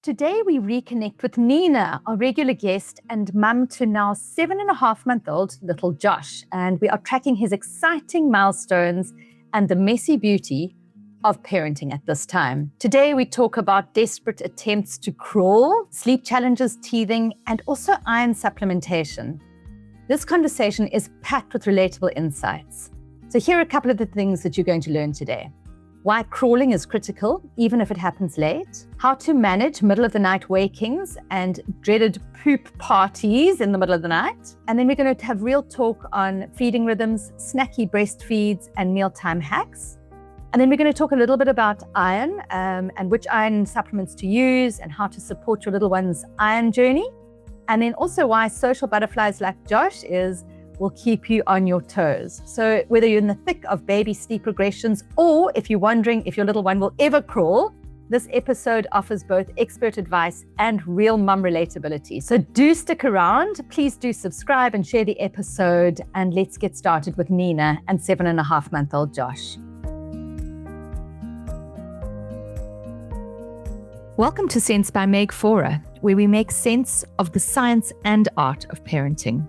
Today we reconnect with Nina, our regular guest and mum to now 7.5-month-old little Josh, and we are tracking his exciting milestones and the messy beauty of parenting at this time. Today we talk about desperate attempts to crawl, sleep challenges, teething, and also iron supplementation. This conversation is packed with relatable insights. So here are a couple of the things that you're going to learn today. Why crawling is critical, even if it happens late. How to manage middle of the night wakings and dreaded poop parties in the middle of the night. And then we're going to have real talk on feeding rhythms, snacky breastfeeds, and mealtime hacks. And then we're going to talk a little bit about iron and which iron supplements to use and how to support your little one's iron journey. And then also why social butterflies like Josh will keep you on your toes. So whether you're in the thick of baby sleep regressions or if you're wondering if your little one will ever crawl, this episode offers both expert advice and real mum relatability. So do stick around. Please do subscribe and share the episode. And let's get started with Nina and 7.5-month-old Josh. Welcome to Sense by Meg Faure, where we make sense of the science and art of parenting.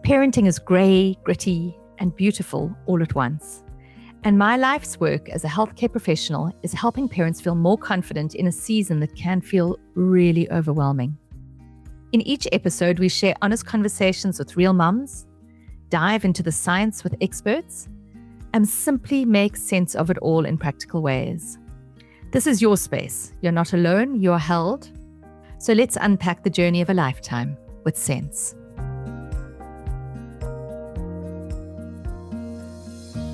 Parenting is grey, gritty, and beautiful all at once. And my life's work as a healthcare professional is helping parents feel more confident in a season that can feel really overwhelming. In each episode, we share honest conversations with real mums, dive into the science with experts, and simply make sense of it all in practical ways. This is your space. You're not alone, you're held. So let's unpack the journey of a lifetime with sense.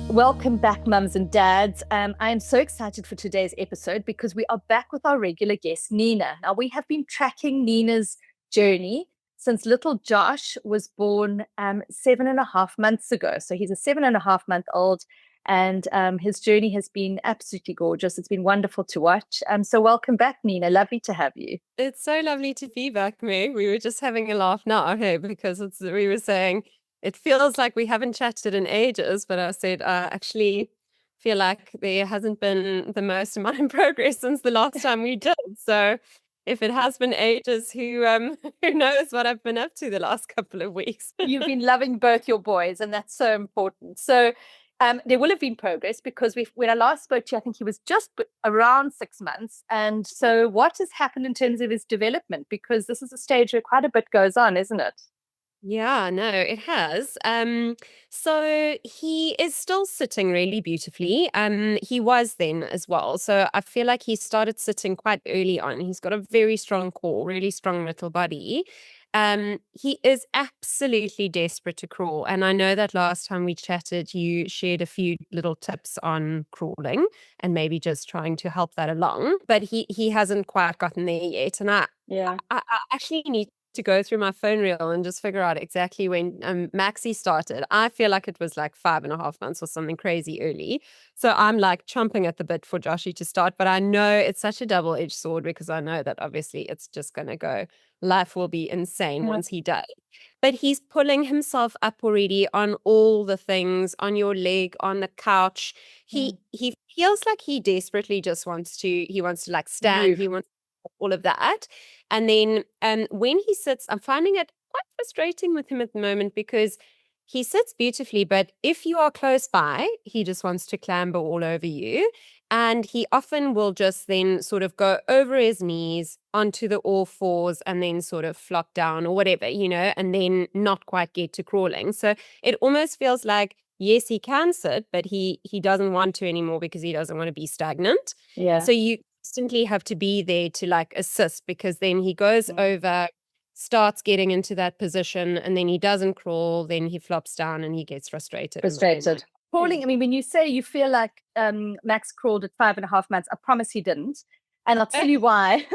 Welcome back, mums and dads. I am so excited for today's episode because we are back with our regular guest, Nina. Now, we have been tracking Nina's journey since little Josh was born 7.5 months ago. So he's a 7.5-month-old, and his journey has been absolutely gorgeous. It's been wonderful to watch. So welcome back, Nina. Lovely to have you. It's so lovely to be back, Meg. We were just having a laugh now, hey, because we were saying, it feels like we haven't chatted in ages, but I said, I actually feel like there hasn't been the most amount of progress since the last time we did. So if it has been ages, who knows what I've been up to the last couple of weeks. You've been loving both your boys, and that's so important. So there will have been progress because when I last spoke to you, I think he was just around 6 months. And so what has happened in terms of his development? Because this is a stage where quite a bit goes on, isn't it? Yeah, no, it has. So he is still sitting really beautifully. He was then as well. So I feel like he started sitting quite early on. He's got a very strong core, really strong little body. He is absolutely desperate to crawl. And I know that last time we chatted, you shared a few little tips on crawling and maybe just trying to help that along. But he hasn't quite gotten there yet. And I actually need to go through my phone reel and just figure out exactly when 𝗦𝗁𝐶𝗰 started. I feel like it was like 5.5 months or something crazy early. So I'm like chomping at the bit for Joshy to start. But I know it's such a double-edged sword because I know that obviously it's just going to go. Life will be insane once he does. But he's pulling himself up already on all the things, on your leg, on the couch. He feels like he desperately just wants to like stand. He wants all of that. And then when he sits, I'm finding it quite frustrating with him at the moment because he sits beautifully, but if you are close by, he just wants to clamber all over you. And he often will just then sort of go over his knees onto the all fours and then sort of flop down or whatever, and then not quite get to crawling. So it almost feels like, yes, he can sit, but he doesn't want to anymore because he doesn't want to be stagnant. Yeah. So you constantly have to be there to like assist because then he goes over, starts getting into that position, and then he doesn't crawl, then he flops down and he gets frustrated. Crawling, I mean, when you say you feel like Max crawled at 5.5 months, I promise he didn't. And I'll tell you why.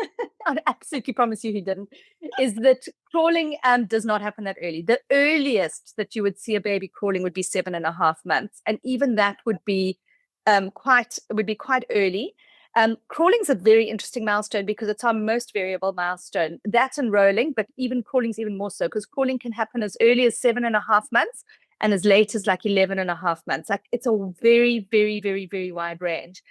I absolutely promise you he didn't. Is that crawling does not happen that early. The earliest that you would see a baby crawling would be 7.5 months. And even that would be quite early. Crawling is a very interesting milestone because it's our most variable milestone. That's in rolling, but even crawling is even more so because crawling can happen as early as 7.5 months and as late as like 11.5 months. Like it's a very, very, very, very wide range.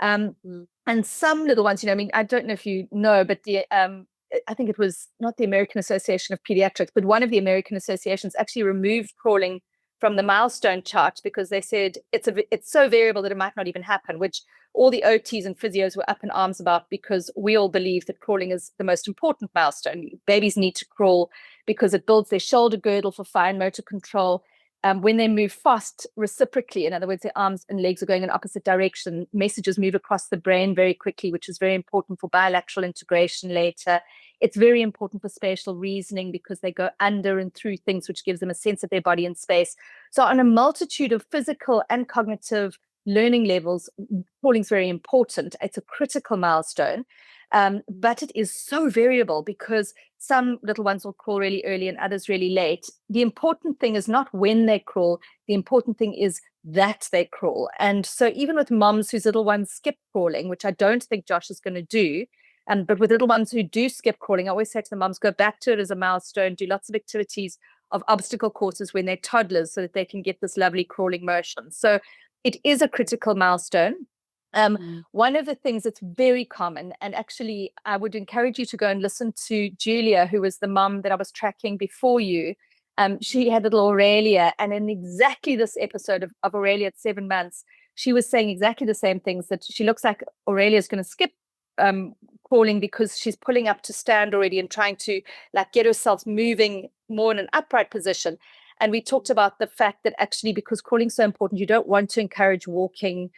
Mm. And some little ones, I mean, I don't know if you know, but I think it was not the American Association of Pediatrics, but one of the American associations actually removed crawling from the milestone chart because they said it's so variable that it might not even happen, which all the OTs and physios were up in arms about, because we all believe that crawling is the most important milestone. Babies need to crawl because it builds their shoulder girdle for fine motor control. When they move fast reciprocally, in other words, their arms and legs are going in opposite direction, messages move across the brain very quickly, which is very important for bilateral integration later. It's very important for spatial reasoning because they go under and through things, which gives them a sense of their body and space. So on a multitude of physical and cognitive learning levels, crawling is very important. It's a critical milestone. But it is so variable because some little ones will crawl really early and others really late. The important thing is not when they crawl. The important thing is that they crawl. And so even with moms whose little ones skip crawling, which I don't think Josh is going to do, but with little ones who do skip crawling, I always say to the moms, go back to it as a milestone, do lots of activities of obstacle courses when they're toddlers so that they can get this lovely crawling motion. So it is a critical milestone. One of the things that's very common, and actually I would encourage you to go and listen to Julia, who was the mum that I was tracking before you. She had little Aurelia, and in exactly this episode of Aurelia at 7 months, she was saying exactly the same things, that she looks like Aurelia is going to skip crawling because she's pulling up to stand already and trying to like get herself moving more in an upright position. And we talked about the fact that actually, because crawling is so important, you don't want to encourage walking.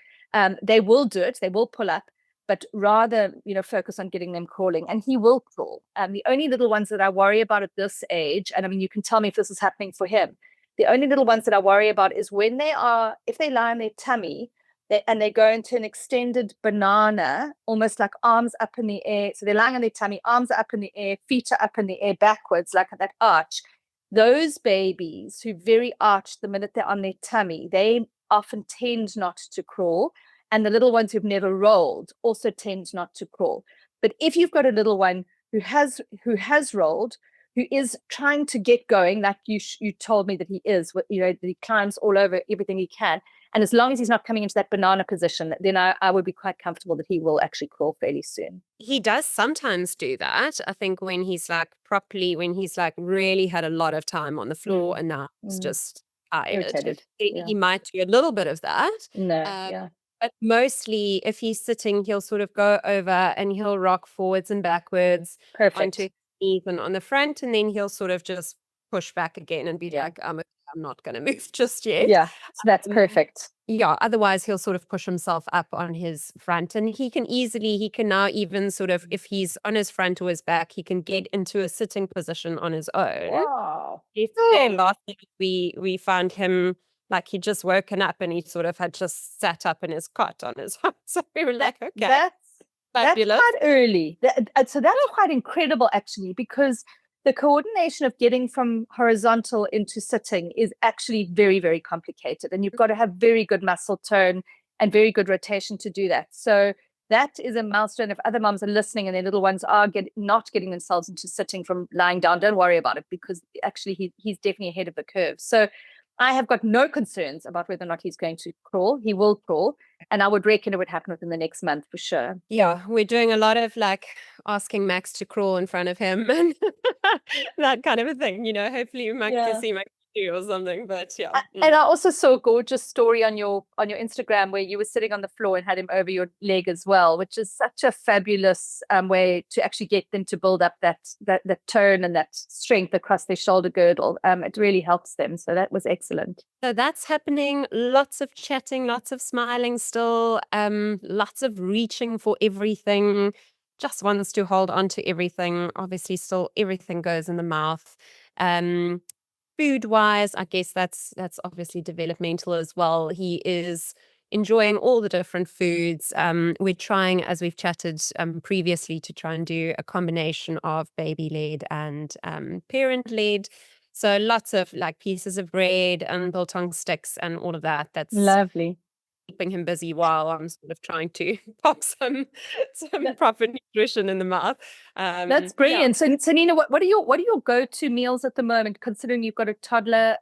They will do it, they will pull up, but rather, focus on getting them crawling, and he will crawl. The only little ones that I worry about at this age, and I mean, you can tell me if this is happening for him, the only little ones that I worry about is when if they lie on their tummy and they go into an extended banana, almost like arms up in the air. So they're lying on their tummy, arms are up in the air, feet are up in the air backwards, like that arch. Those babies who very arch the minute they're on their tummy, they often tend not to crawl. And the little ones who've never rolled also tend not to crawl. But if you've got a little one who has rolled, who is trying to get going, like you told me that he is, that he climbs all over everything he can, and as long as he's not coming into that banana position, then I would be quite comfortable that he will actually crawl fairly soon. He does sometimes do that. I think when he's like really had a lot of time on the floor and now he's just tired. Irritated. He might do a little bit of that. But mostly if he's sitting, he'll sort of go over and he'll rock forwards and backwards onto his knees and on the front, and then he'll sort of just push back again and be like, I'm not going to move just yet. Yeah, so that's perfect. Yeah, otherwise he'll sort of push himself up on his front, and he can now even sort of, if he's on his front or his back, he can get into a sitting position on his own. Wow. Last week we found him like he'd just woken up and he sort of had just sat up in his cot on his own. So we were like, okay, that's quite early. So that's quite incredible actually, because the coordination of getting from horizontal into sitting is actually very, very complicated. And you've got to have very good muscle tone and very good rotation to do that. So that is a milestone. If other moms are listening and their little ones are not getting themselves into sitting from lying down, don't worry about it, because actually he's definitely ahead of the curve. So I have got no concerns about whether or not he's going to crawl. He will crawl. And I would reckon it would happen within the next month for sure. Yeah, we're doing a lot of like asking Max to crawl in front of him and that kind of a thing. Hopefully Max can see Max do or something. But yeah. And I also saw a gorgeous story on your Instagram where you were sitting on the floor and had him over your leg as well, which is such a fabulous way to actually get them to build up that tone and that strength across their shoulder girdle. It really helps them. So that was excellent. So that's happening. Lots of chatting, lots of smiling still, lots of reaching for everything, just wants to hold on to everything. Obviously still everything goes in the mouth. Food-wise, I guess that's obviously developmental as well. He is enjoying all the different foods. We're trying, as we've chatted previously, to try and do a combination of baby-led and parent-led. So lots of like pieces of bread and biltong sticks and all of that. That's lovely. Keeping him busy while I'm sort of trying to pop some proper nutrition in the mouth. That's brilliant. Yeah. So Nina, what are your go-to meals at the moment? Considering you've got a toddler,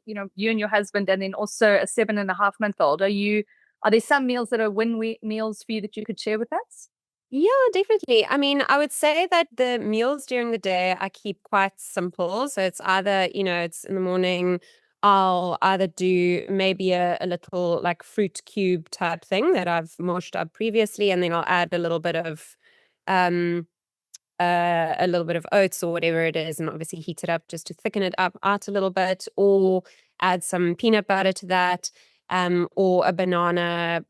you and your husband, and then also a 7.5-month-old. Are you Are there some meals that are meals for you that you could share with us? Yeah, definitely. I mean, I would say that the meals during the day I keep quite simple. So it's either, it's in the morning, I'll either do maybe a little like fruit cube type thing that I've mashed up previously, and then I'll add um a little bit of oats or whatever it is, and obviously heat it up just to thicken it up out a little bit, or add some peanut butter to that, or a banana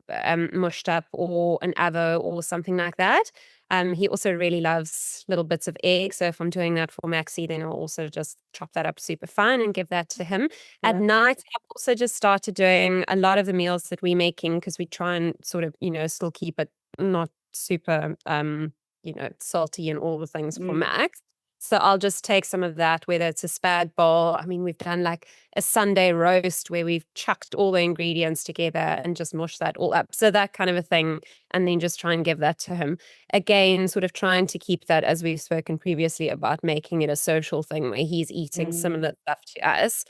mushed up, or an avo or something like that. He also really loves little bits of egg, so if I'm doing that for 𝗕cie, then I'll also just chop that up super fine and give that to him. At night, I've also just started doing a lot of the meals that we're making, because we try and sort of, still keep it not super salty and all the things for Max. So I'll just take some of that, whether it's a spag bowl. I mean, we've done like a Sunday roast where we've chucked all the ingredients together and just mushed that all up. So that kind of a thing. And then just try and give that to him. Again, sort of trying to keep that, as we've spoken previously about, making it a social thing where he's eating similar stuff to us.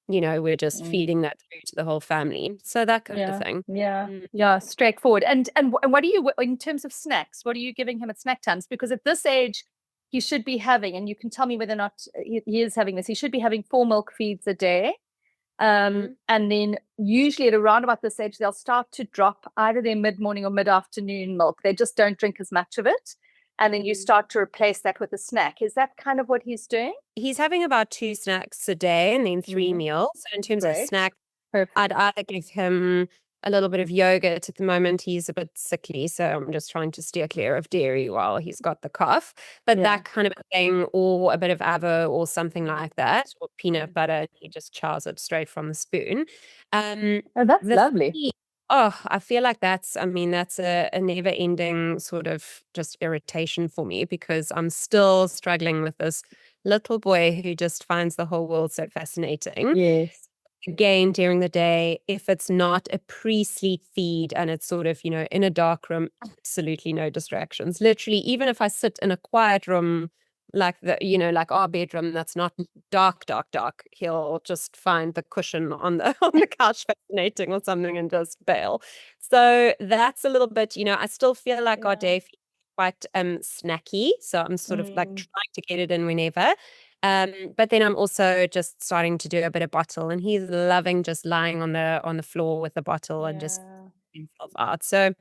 We're just feeding that through to the whole family. So that kind of thing. Yeah, straightforward. And what are you, in terms of snacks, what are you giving him at snack times? Because at this age, he should be having, and you can tell me whether or not he is having this, he should be having 4 milk feeds a day. And then usually at around about this age, they'll start to drop either their mid-morning or mid-afternoon milk. They just don't drink as much of it. And then you start to replace that with a snack. Is that kind of what he's doing? He's having about 2 snacks a day and then 3 meals. So in terms of snacks, I'd either give him a little bit of yogurt. At the moment, he's a bit sickly, so I'm just trying to steer clear of dairy while he's got the cough. But that kind of thing, or a bit of avo or something like that, or peanut butter. He just chows it straight from the spoon. Oh, that's lovely. I feel like that's a never-ending sort of just irritation for me, because I'm still struggling with this little boy who just finds the whole world so fascinating. Yes. Again, during the day, if it's not a pre-sleep feed and it's sort of, in a dark room, absolutely no distractions. Literally, even if I sit in a quiet room, like like our bedroom that's not dark, he'll just find the cushion on the on the couch fascinating or something and just bail. So that's a little bit, I still feel like our day feeds quite snacky. So I'm sort of like trying to get it in whenever. But then I'm also just starting to do a bit of bottle, and he's loving just lying on the floor with the bottle and just himself out. So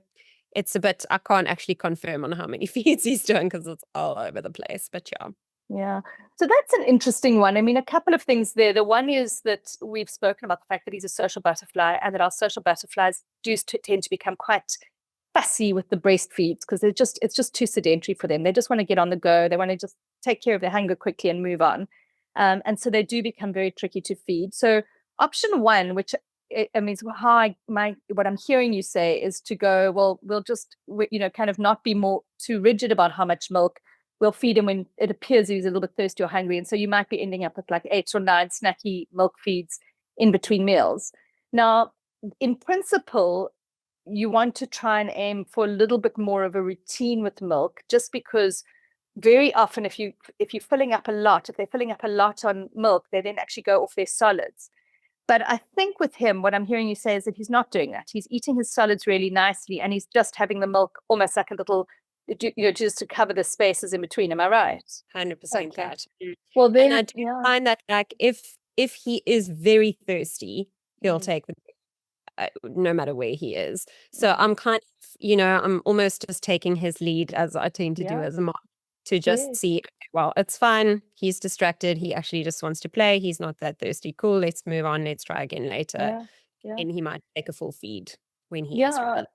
it's a bit, I can't actually confirm on how many feeds he's doing because it's all over the place, but yeah. Yeah. So that's an interesting one. I mean, a couple of things there. The one is that we've spoken about the fact that he's a social butterfly, and that our social butterflies do tend to become quite fussy with the breastfeeds, because it's just too sedentary for them. They just want to get on the go. They want to just take care of their hunger quickly and move on. And so they do become very tricky to feed. So option one, which I mean, what I'm hearing you say is to go, well, we'll just, kind of not be more too rigid about how much milk. We'll feed him when it appears he's a little bit thirsty or hungry. And so you might be ending up with like 8 or 9 snacky milk feeds in between meals. Now, in principle, you want to try and aim for a little bit more of a routine with milk, just because very often if you're filling up a lot, if they're filling up a lot on milk, they then actually go off their solids. But I think with him, what I'm hearing you say is that he's not doing that. He's eating his solids really nicely, and he's just having the milk almost like a little, just to cover the spaces in between. Am I right? 100% that. Well, then, and I do find that, like, if he is very thirsty, he'll take the no matter where he is. So I'm kind of, I'm almost just taking his lead, as I tend to do as a mom, to just see, well, it's fine. He's distracted. He actually just wants to play. He's not that thirsty. Cool. Let's move on. Let's try again later. And he might take a full feed when he is ready.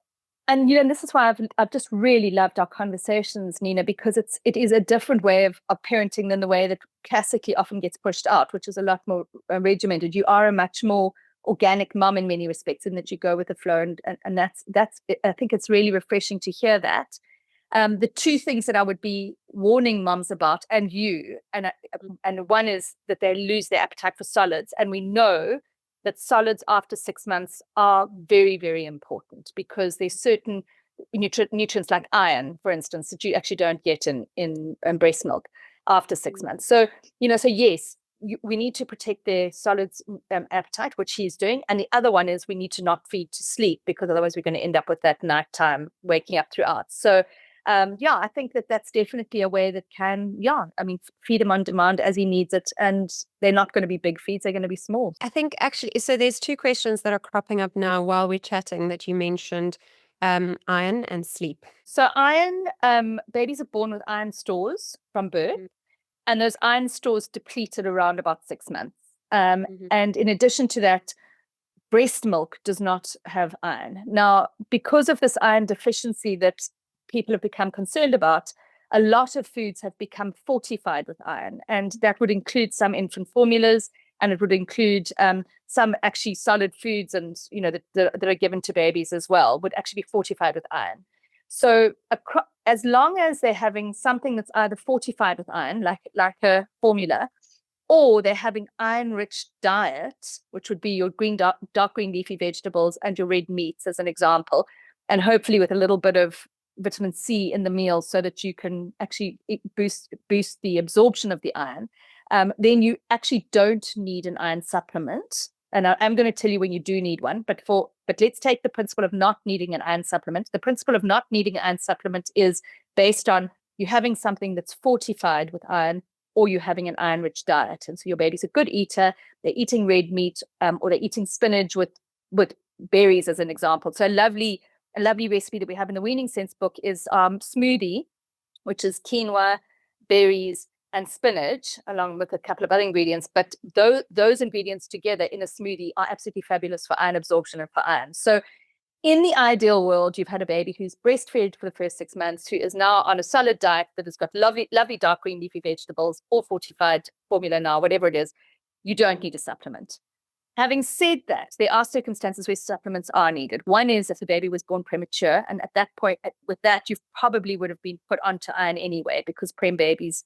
And this is why I've just really loved our conversations, Nina, because it is a different way of parenting than the way that classically often gets pushed out, which is a lot more regimented. You are a much more organic mom in many respects, in that you go with the flow, and that's I think it's really refreshing to hear that. The 2 things that I would be warning moms about, and one is that they lose their appetite for solids, and we know that solids after 6 months are very, very important, because there's certain nutrients like iron, for instance, that you actually don't get in breast milk after 6 months. So so yes, we need to protect their solids appetite, which he's doing. And the other one is we need to not feed to sleep, because otherwise we're going to end up with that nighttime waking up throughout. So yeah, I think that that's definitely a way that can, feed him on demand as he needs it. And they're not going to be big feeds, they're going to be small. I think actually, so there's two questions that are cropping up now while we're chatting that you mentioned, iron and sleep. So iron, babies are born with iron stores from birth, and those iron stores deplete at around about 6 months. And in addition to that, breast milk does not have iron. Now, because of this iron deficiency that people have become concerned about, a lot of foods have become fortified with iron, and that would include some infant formulas, and it would include some actually solid foods, and that are given to babies as well, would actually be fortified with iron. So as long as they're having something that's either fortified with iron, like a formula, or they're having iron-rich diet, which would be your dark green leafy vegetables and your red meats, as an example, and hopefully with a little bit of vitamin C in the meal, so that you can actually boost the absorption of the iron, then you actually don't need an iron supplement. And I'm going to tell you when you do need one, but let's take the principle of not needing an iron supplement. The principle of not needing an iron supplement is based on you having something that's fortified with iron, or you're having an iron-rich diet. And so your baby's a good eater, they're eating red meat, or they're eating spinach with berries, as an example. So a lovely recipe that we have in the Weaning Sense book is smoothie, which is quinoa, berries, and spinach, along with a couple of other ingredients. But those ingredients together in a smoothie are absolutely fabulous for iron absorption and for iron. So in the ideal world, you've had a baby who's breastfed for the first 6 months, who is now on a solid diet that has got lovely dark green leafy vegetables, or fortified formula now, whatever it is. You don't need a supplement. Having said that, there are circumstances where supplements are needed. One is if the baby was born premature, and at that point, with that, you probably would have been put onto iron anyway, because prem babies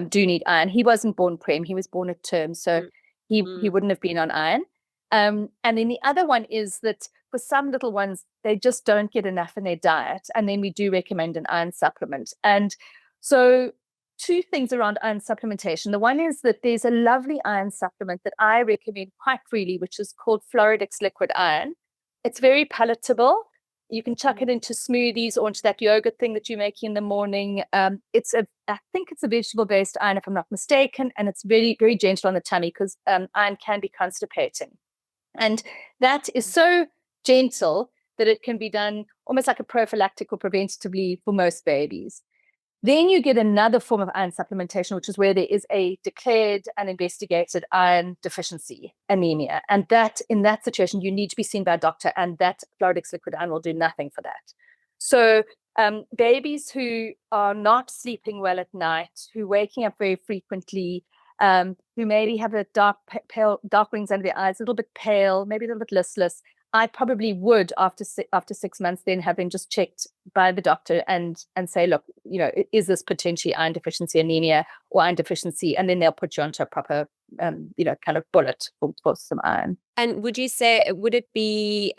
do need iron. He wasn't born prem, he was born at term, so he wouldn't have been on iron. And then the other one is that for some little ones, they just don't get enough in their diet, and then we do recommend an iron supplement. And so two things around iron supplementation. The one is that there's a lovely iron supplement that I recommend quite freely, which is called 𝗤𝗏𝑥 liquid iron. It's very palatable. You can chuck it into smoothies or into that yogurt thing that you're making in the morning. I think it's a vegetable-based iron, if I'm not mistaken, and it's very, very gentle on the tummy, because iron can be constipating. And that is so gentle that it can be done almost like a prophylactic or preventatively for most babies. Then you get another form of iron supplementation, which is where there is a declared and investigated iron deficiency anemia. And that, in that situation, you need to be seen by a doctor, and that 𝗤𝗏𝑥 liquid iron will do nothing for that. So babies who are not sleeping well at night, who are waking up very frequently, who maybe have a dark rings under their eyes, a little bit pale, maybe a little bit listless, I probably would, after 6 months, then have been just checked by the doctor and say, look, is this potentially iron deficiency anemia or iron deficiency? And then they'll put you onto a proper, kind of bullet for some iron. And would you say, would it be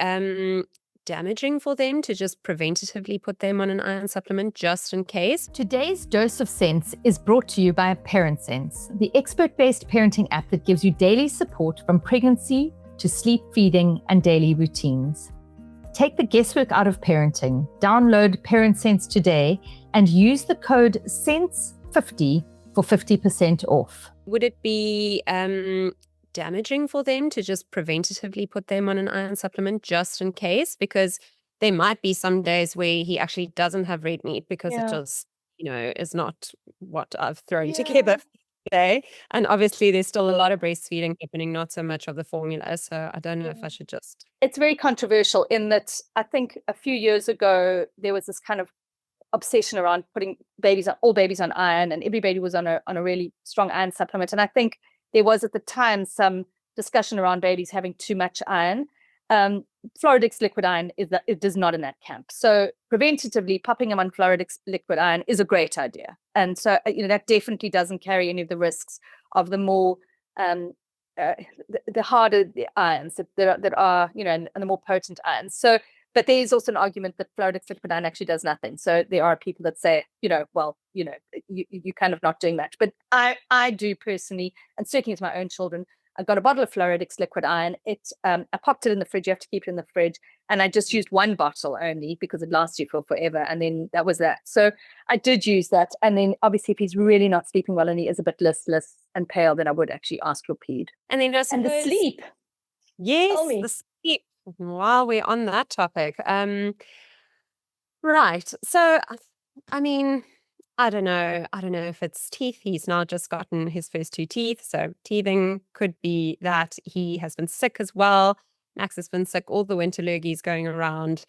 damaging for them to just preventatively put them on an iron supplement just in case? Today's Dose of Sense is brought to you by Parent Sense, the expert-based parenting app that gives you daily support from pregnancy to sleep, feeding, and daily routines. Take the guesswork out of parenting. Download Parent Sense today and use the code SENSE50 for 50% off. Would it be damaging for them to just preventatively put them on an iron supplement just in case? Because there might be some days where he actually doesn't have red meat because it just, is not what I've thrown together today. And obviously there's still a lot of breastfeeding happening, not so much of the formula. So I don't know if I should just... It's very controversial in that I think a few years ago, there was this kind of obsession around putting all babies on iron, and everybody was on a really strong iron supplement. And I think there was at the time some discussion around babies having too much iron. 𝗤𝗏𝑥 liquid iron it is not in that camp. So preventatively popping them on 𝗤𝗏𝑥 liquid iron is a great idea. And so, that definitely doesn't carry any of the risks of the more, the harder the irons that are, and the more potent irons. So But there is also an argument that 𝗬𝗿𝗄𝗏 actually does nothing. So there are people that say, well, you're kind of not doing much. But I do personally, and certainly with my own children, I've got a bottle of 𝗬𝗿𝗄𝗏. I popped it in the fridge. You have to keep it in the fridge. And I just used one bottle only because it lasts you for forever. And then that was that. So I did use that. And then obviously if he's really not sleeping well and he is a bit listless and pale, then I would actually ask your ped. And then And the sleep. Yes, Tell me. the sleep. While we're on that topic, right. So, I mean, I don't know if it's teeth. He's now just gotten his first 2 teeth. So teething could be that. He has been sick as well. Max has been sick. All the winter lurgies going around.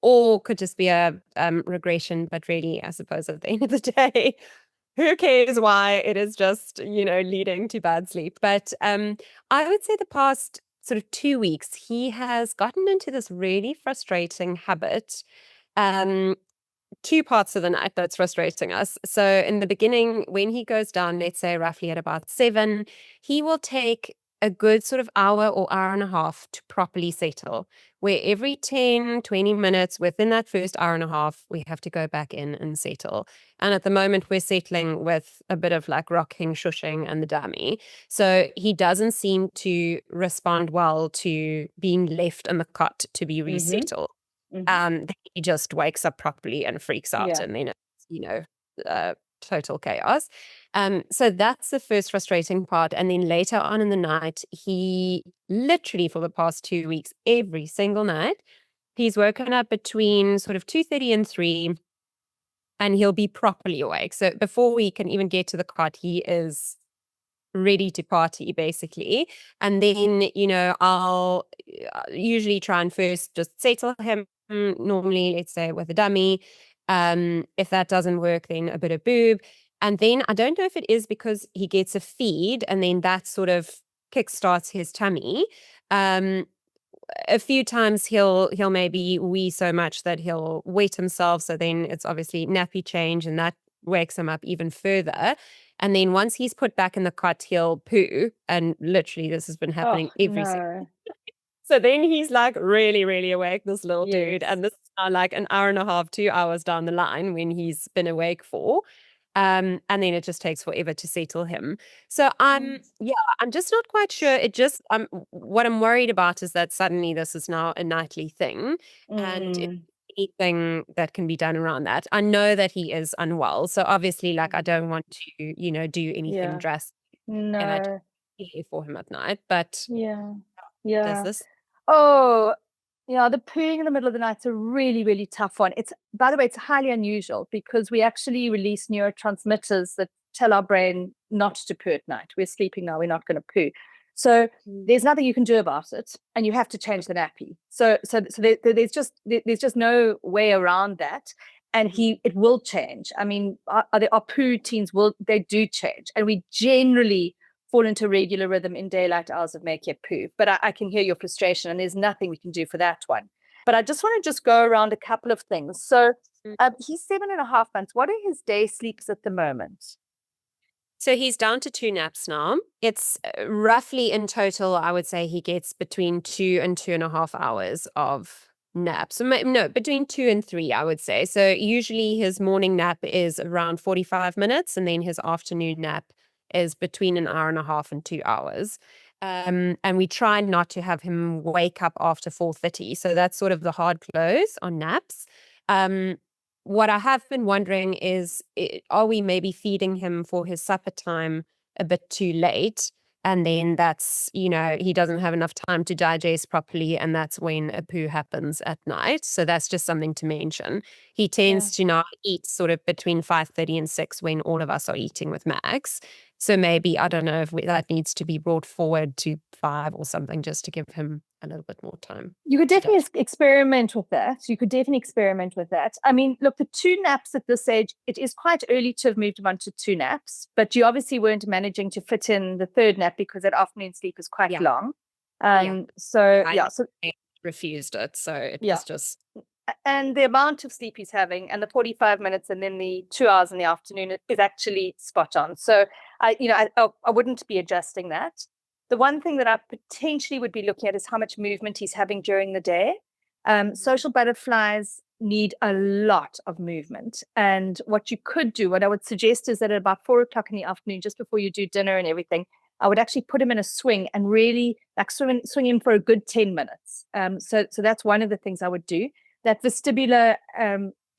Or could just be a regression. But really, I suppose at the end of the day, who cares why? It is just, leading to bad sleep. But I would say the past sort of 2 weeks, he has gotten into this really frustrating habit. 2 parts of the night that's frustrating us. So in the beginning, when he goes down, let's say roughly at about 7, he will take a good sort of hour or hour and a half to properly settle, where every 10, 20 minutes within that first hour and a half, we have to go back in and settle. And at the moment, we're settling with a bit of like rocking, shushing, and the dummy. So he doesn't seem to respond well to being left in the cot to be resettled. Then he just wakes up properly and freaks out, Yeah. and then it's, total chaos. So that's the first frustrating part. And then later on in the night, he literally for the past 2 weeks, every single night, he's woken up between sort of 2:30 and 3, and he'll be properly awake. So before we can even get to the cot, he is ready to party basically. And then, I'll usually try and first just settle him, normally, let's say with a dummy. If that doesn't work, then a bit of boob. And then I don't know if it is because he gets a feed and then that sort of kickstarts his tummy. A few times he'll maybe wee so much that he'll wet himself. So then it's obviously nappy change and that wakes him up even further. And then once he's put back in the cot, he'll poo. And literally this has been happening every single. So then he's like really, really awake, this little dude. And this is now like an hour and a half, 2 hours down the line when he's been awake for. And then it just takes forever to settle him. So I'm just not quite sure. What I'm worried about is that suddenly this is now a nightly thing. And if anything that can be done around that. I know that he is unwell. So obviously, like, I don't want to, do anything drastic. No. And I don't care for him at night. But does this? Oh, yeah, the pooing in the middle of the night is a really, really tough one. By the way, it's highly unusual because we actually release neurotransmitters that tell our brain not to poo at night. We're sleeping now, we're not going to poo. So there's nothing you can do about it, and you have to change the nappy. So there's just no way around that. And it will change. I mean, our poo routines they do change, and we generally fall into regular rhythm in daylight hours of 𝗦𝗂𝗄𝗏. But I can hear your frustration, and there's nothing we can do for that one. But I just want to go around a couple of things. So he's 7.5 months. What are his day sleeps at the moment? So he's down to 2 naps now. It's roughly in total, I would say he gets between 2 and 2.5 hours of naps. So no, between 2 and 3, I would say. So usually his morning nap is around 45 minutes, and then his afternoon nap is between an hour and a half and 2 hours. And we try not to have him wake up after 4:30. So that's sort of the hard close on naps. What I have been wondering is, are we maybe feeding him for his supper time a bit too late? And then that's, he doesn't have enough time to digest properly. And that's when a poo happens at night. So that's just something to mention. He tends to now eat sort of between 5:30 and 6 when all of us are eating with Max. So maybe, I don't know if that needs to be brought forward to 5 or something, just to give him a little bit more time. You could definitely experiment with that. I mean, look, the 2 naps at this age, it is quite early to have moved him on to 2 naps, but you obviously weren't managing to fit in the 3rd nap because that afternoon sleep is quite long. So I refused it. So it was just. And the amount of sleep he's having and the 45 minutes and then the 2 hours in the afternoon is actually spot on. So I wouldn't be adjusting that. The one thing that I potentially would be looking at is how much movement he's having during the day. Social butterflies need a lot of movement. And what you could do, what I would suggest is that at about 4 o'clock in the afternoon, just before you do dinner and everything, I would actually put him in a swing and really like swing him for a good 10 minutes. So that's one of the things I would do. That vestibular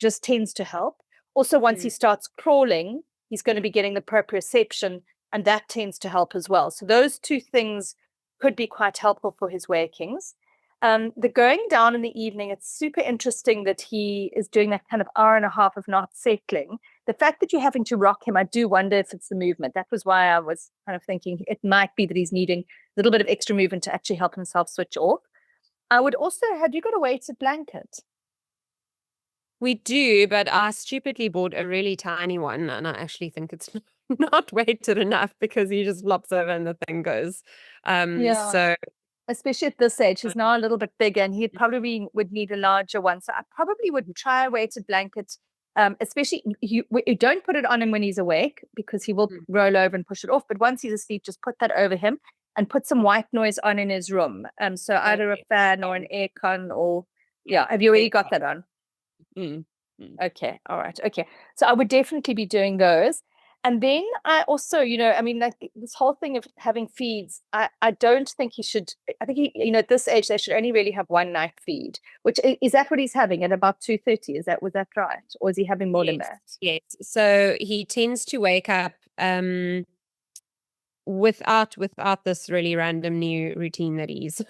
just tends to help. Also, once he starts crawling, he's going to be getting the proprioception, and that tends to help as well. So those two things could be quite helpful for his wakings. The going down in the evening, it's super interesting that he is doing that kind of hour and a half of not settling. The fact that you're having to rock him, I do wonder if it's the movement. That was why I was kind of thinking it might be that he's needing a little bit of extra movement to actually help himself switch off. I would also, had you got a weighted blanket? We do, but I stupidly bought a really tiny one, and I actually think it's not weighted enough because he just flops over and the thing goes. So especially at this age, he's now a little bit bigger, and he probably would need a larger one. So I probably would try a weighted blanket, especially you don't put it on him when he's awake because he will roll over and push it off. But once he's asleep, just put that over him and put some white noise on in his room. So either a fan or an aircon or, have you already got that on? Okay, all right, okay. So I would definitely be doing those. And then I also, I mean, like this whole thing of having feeds, I don't think he should, I think he, at this age, they should only really have one night feed, which is that what he's having at about 2:30? Was that right? Or is he having more than that? Yes. So he tends to wake up without this really random new routine that he's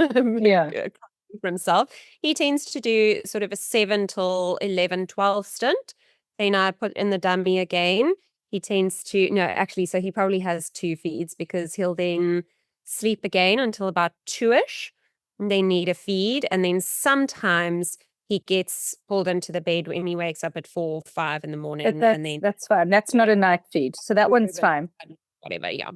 for himself. He tends to do sort of a 7 till 11, 12 stint. Then I put in the dummy again. He tends to, no, actually, so he probably has 2 feeds because he'll then sleep again until about 2-ish, and they need a feed. And then sometimes he gets pulled into the bed when he wakes up at 4, 5 in the morning. And then that's fine. That's not a night feed. So that one's fine. Whatever, yeah.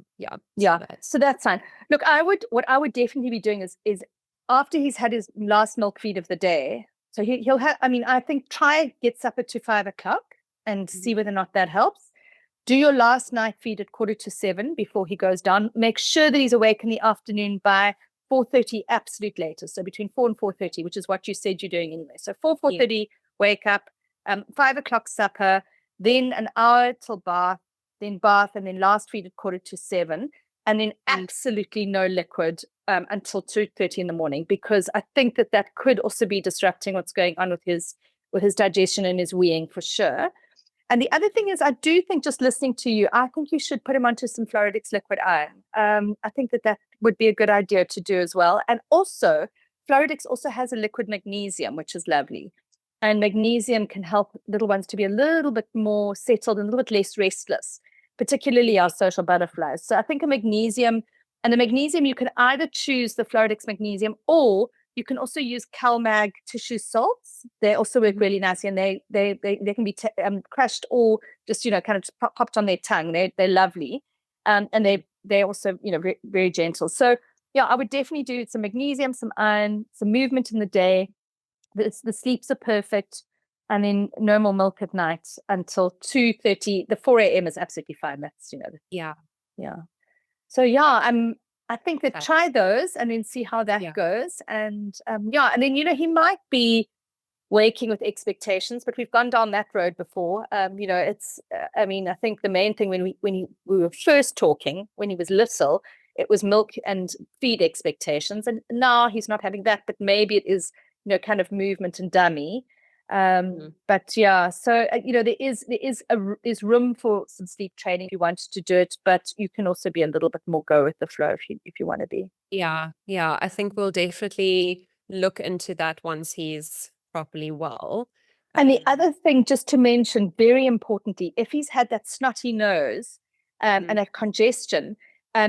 So that's fine. Look, what I would definitely be doing is after he's had his last milk feed of the day, so he'll have, I mean, I think try get supper to 5 o'clock and see whether or not that helps. Do your last night feed at 6:45 before he goes down. Make sure that he's awake in the afternoon by 4:30 absolute latest. So between 4 and 4:30, which is what you said you're doing anyway. So 4:30, wake up, 5 o'clock supper, then an hour till bath, and then last feed at 6:45, and then absolutely no liquid until 2:30 in the morning, because I think that could also be disrupting what's going on with his digestion and his weeing for sure. And the other thing is, I do think, just listening to you, I think you should put him onto some Floradix liquid iron. I think that would be a good idea to do as well. And also, Floradix also has a liquid magnesium, which is lovely. And magnesium can help little ones to be a little bit more settled and a little bit less restless, particularly our social butterflies. So I think the magnesium, you can either choose the Floradix magnesium, or you can also use CalMag tissue salts. They also work really nicely, and they can be crushed or just kind of popped on their tongue. They're lovely, and they're also very, very gentle. So I would definitely do some magnesium, some iron, some movement in the day. The sleeps are perfect, and then no more milk at night until 2:30. The 4 a.m. is absolutely fine. That's So I think that try those and then see how that goes. And and then he might be waking with expectations, but we've gone down that road before. It's I mean, I think the main thing when we were first talking, when he was little, it was milk and feed expectations, and now he's not having that, but maybe it is kind of movement and dummy. But so there is room for some sleep training if you want to do it, but you can also be a little bit more go with the flow if you want to be. I think we'll definitely look into that once he's properly well. And the other thing, just to mention, very importantly, if he's had that snotty nose and a congestion,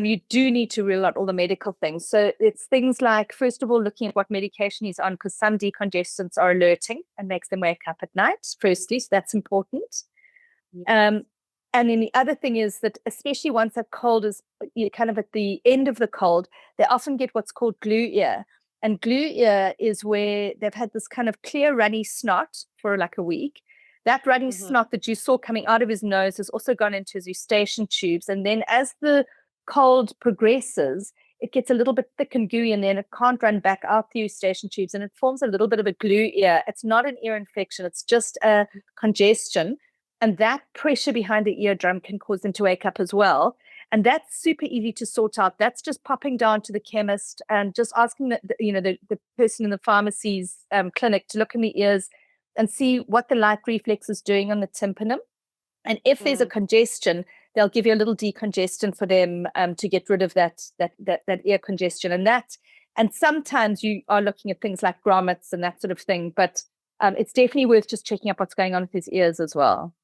you do need to rule out all the medical things. So it's things like, first of all, looking at what medication he's on, because some decongestants are alerting and makes them wake up at night, firstly. So that's important. And then the other thing is that, especially once that cold is kind of at the end of the cold, they often get what's called glue ear. And glue ear is where they've had this kind of clear, runny snot for like a week. That runny snot that you saw coming out of his nose has also gone into his eustachian tubes. And then as the cold progresses, it gets a little bit thick and gooey, and then it can't run back out the eustachian tubes, and it forms a little bit of a glue ear. It's not an ear infection, it's just a congestion. And that pressure behind the eardrum can cause them to wake up as well. And that's super easy to sort out. That's just popping down to the chemist and just asking the person in the pharmacy's clinic to look in the ears and see what the light reflex is doing on the tympanum. And if there's a congestion, they'll give you a little decongestant for them to get rid of that ear congestion. And sometimes you are looking at things like grommets and that sort of thing, but it's definitely worth just checking up what's going on with his ears as well.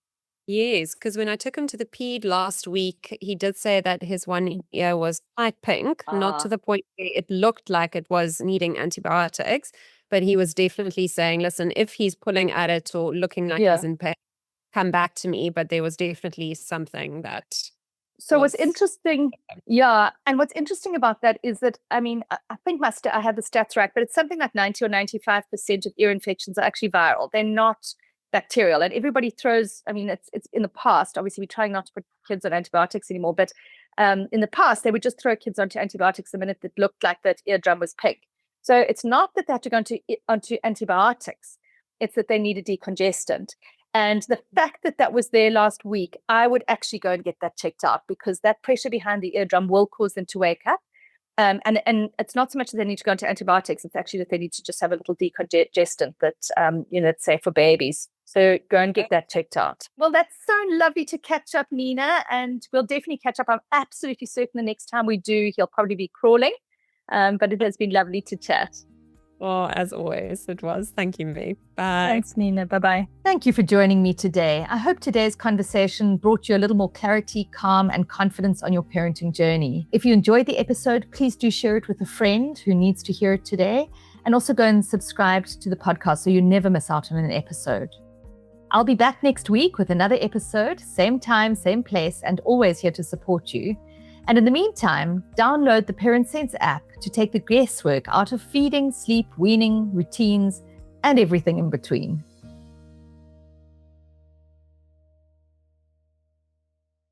Yes, because when I took him to the ped last week, he did say that his one ear was quite pink, not to the point where it looked like it was needing antibiotics, but he was definitely saying, listen, if he's pulling at it or looking like he's in pain, come back to me. But there was definitely something that. So what's interesting, and what's interesting about that is that, I mean, I think I have the stats right, but it's something like 90 or 95% of ear infections are actually viral. They're not bacterial, and everybody throws, I mean, it's in the past, obviously we're trying not to put kids on antibiotics anymore, but in the past they would just throw kids onto antibiotics the minute it looked like that eardrum was pink. So it's not that they have to go onto antibiotics, it's that they need a decongestant. And the fact that that was there last week, I would actually go and get that checked out, because that pressure behind the eardrum will cause them to wake up. And it's not so much that they need to go into antibiotics, it's actually that they need to just have a little decongestant that, it's safe for babies. So go and get that checked out. Well, that's so lovely to catch up, Nina, and we'll definitely catch up. I'm absolutely certain the next time we do, he'll probably be crawling, but it has been lovely to chat. Well, as always, it was. Thank you, Meg. Bye. Thanks, Nina. Bye-bye. Thank you for joining me today. I hope today's conversation brought you a little more clarity, calm, and confidence on your parenting journey. If you enjoyed the episode, please do share it with a friend who needs to hear it today, and also go and subscribe to the podcast so you never miss out on an episode. I'll be back next week with another episode, same time, same place, and always here to support you. And in the meantime, download the Parent Sense app to take the guesswork out of feeding, sleep, weaning, routines, and everything in between.